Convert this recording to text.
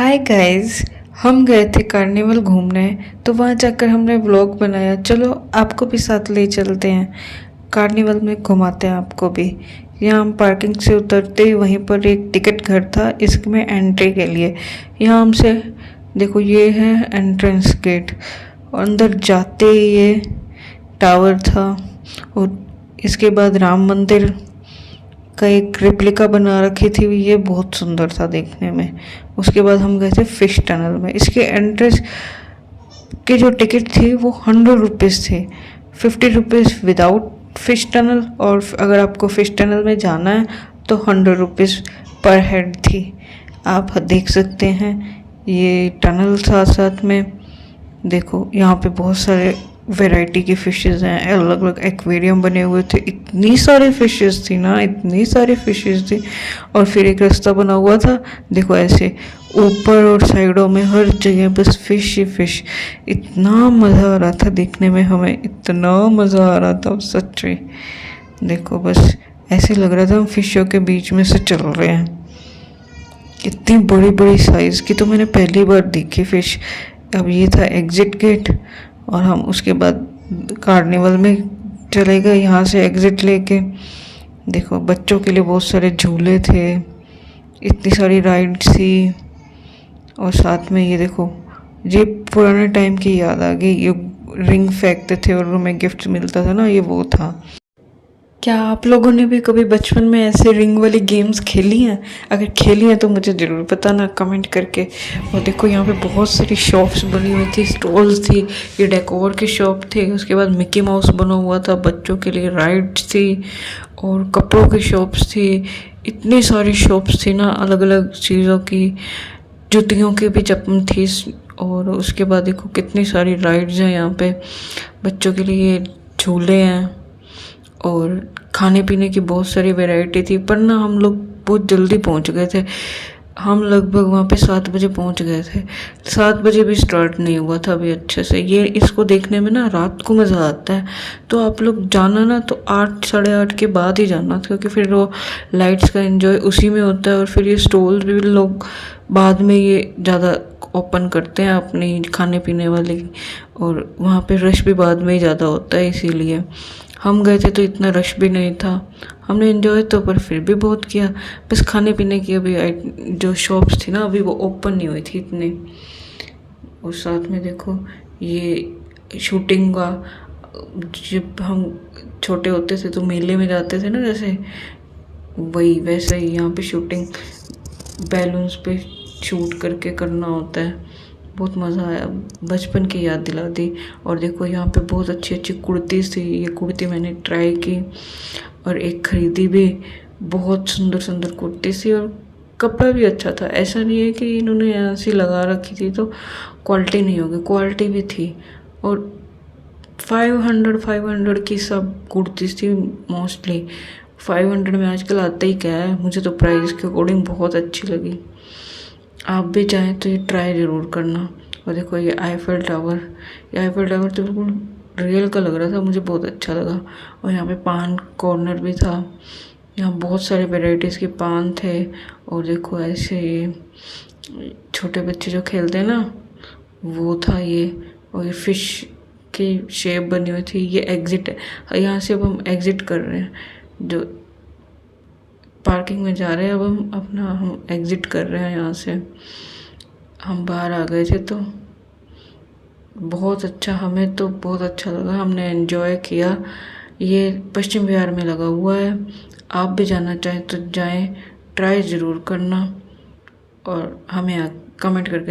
Hi guys, हम गए थे कार्निवल घूमने। तो वहाँ जाकर हमने व्लॉग बनाया। चलो आपको भी साथ ले चलते हैं, कार्निवल में घुमाते हैं आपको भी। यहाँ हम पार्किंग से उतरते ही वहीं पर एक टिकट घर था इसमें एंट्री के लिए। यहाँ हमसे देखो, ये है एंट्रेंस गेट और अंदर जाते ही ये टावर था। और इसके बाद राम मंदिर का एक रेप्लिका बना रखी थी, ये बहुत सुंदर था देखने में। उसके बाद हम गए थे फिश टनल में। इसके एंट्रेंस की जो टिकट थी वो 100 रुपीज़ थी, 50 रुपीज़ विदाउट फिश टनल, और अगर आपको फिश टनल में जाना है तो 100 रुपीज़ पर हेड थी। आप देख सकते हैं ये टनल, साथ साथ में देखो यहाँ पे बहुत सारे वैरायटी की फ़िशेज़ हैं, अलग अलग एक्वेरियम बने हुए थे। इतनी सारी फ़िशेज़ थी ना, इतनी सारी फ़िशेज़ थी। और फिर एक रास्ता बना हुआ था, देखो ऐसे ऊपर और साइडों में हर जगह बस फ़िश ही फ़िश। इतना मज़ा आ रहा था देखने में, हमें इतना मज़ा आ रहा था सच में। देखो बस ऐसे लग रहा था हम फ़िशों के बीच में से चल रहे हैं। इतनी बड़ी बड़ी साइज़ की तो मैंने पहली बार देखी फ़िश। अब ये था एग्ज़िट गेट और हम उसके बाद कार्निवल में चले गए यहाँ से एग्ज़िट लेके। देखो बच्चों के लिए बहुत सारे झूले थे, इतनी सारी राइड्स थी। और साथ में ये देखो, ये पुराने टाइम की याद आ गई। ये रिंग फेंकते थे और हमें गिफ्ट मिलता था ना, ये वो था। क्या आप लोगों ने भी कभी बचपन में ऐसे रिंग वाली गेम्स खेली हैं? अगर खेली हैं तो मुझे ज़रूर बताना कमेंट करके। और देखो यहाँ पे बहुत सारी शॉप्स बनी हुई थी, स्टॉल्स थी। ये डेकोर की शॉप थी, उसके बाद मिकी माउस बना हुआ था, बच्चों के लिए राइड्स थी और कपड़ों की शॉप्स थी। इतनी सारी शॉप्स थी ना, अलग अलग चीज़ों की, जूतियों की भी चप्पल थी। और उसके बाद देखो कितनी सारी राइड्स हैं यहाँ पे, बच्चों के लिए झूले हैं और खाने पीने की बहुत सारी वैरायटी थी। पर ना हम लोग बहुत जल्दी पहुंच गए थे, हम लगभग वहाँ पे 7 बजे पहुंच गए थे। 7 बजे भी स्टार्ट नहीं हुआ था अभी अच्छे से। ये इसको देखने में ना रात को मज़ा आता है। तो आप लोग जाना ना तो 8 साढ़े 8 के बाद ही जाना था, क्योंकि फिर वो लाइट्स का एंजॉय उसी में होता है। और फिर ये स्टॉल्स भी लोग बाद में ये ज़्यादा ओपन करते हैं अपनी खाने पीने वाली, और वहाँ पे रश भी बाद में ही ज़्यादा होता है। इसीलिए हम गए थे तो इतना रश भी नहीं था, हमने एंजॉय तो पर फिर भी बहुत किया। बस खाने पीने की अभी जो शॉप्स थी ना अभी वो ओपन नहीं हुई थी इतने। और साथ में देखो ये शूटिंग का, जब हम छोटे होते थे तो मेले में जाते थे ना, जैसे वही वैसे ही यहाँ पे शूटिंग बैलून्स पे शूट करके करना होता है। बहुत मज़ा आया, बचपन की याद दिला दी। और देखो यहाँ पे बहुत अच्छी अच्छी कुर्तीज़ थी, ये कुर्ती मैंने ट्राई की और एक ख़रीदी भी। बहुत सुंदर सुंदर कुर्ती थी और कपड़ा भी अच्छा था। ऐसा नहीं है कि इन्होंने ऐसी लगा रखी थी तो क्वालिटी नहीं होगी, क्वालिटी भी थी। और 500 की सब कुर्तीज़ थी मोस्टली। 500 में आजकल आता ही क्या है। मुझे तो प्राइस के अकॉर्डिंग बहुत अच्छी लगी। आप भी चाहें तो ये ट्राई ज़रूर करना। और देखो ये आईफल टावर, ये आईफल टावर तो बिल्कुल रियल का लग रहा था, मुझे बहुत अच्छा लगा। और यहाँ पे पान कॉर्नर भी था, यहाँ बहुत सारे वैराइटीज़ के पान थे। और देखो ऐसे ये छोटे बच्चे जो खेलते हैं ना वो था ये। और ये फिश की शेप बनी हुई थी। ये एग्ज़िट है, यहाँ से अब हम एग्ज़िट कर रहे हैं, जो पार्किंग में जा रहे हैं। अब हम एग्ज़िट कर रहे हैं यहाँ से। हम बाहर आ गए थे तो बहुत अच्छा, हमें तो बहुत अच्छा लगा, हमने एंजॉय किया। ये पश्चिम विहार में लगा हुआ है। आप भी जाना चाहें तो जाएं, ट्राई ज़रूर करना और हमें कमेंट करके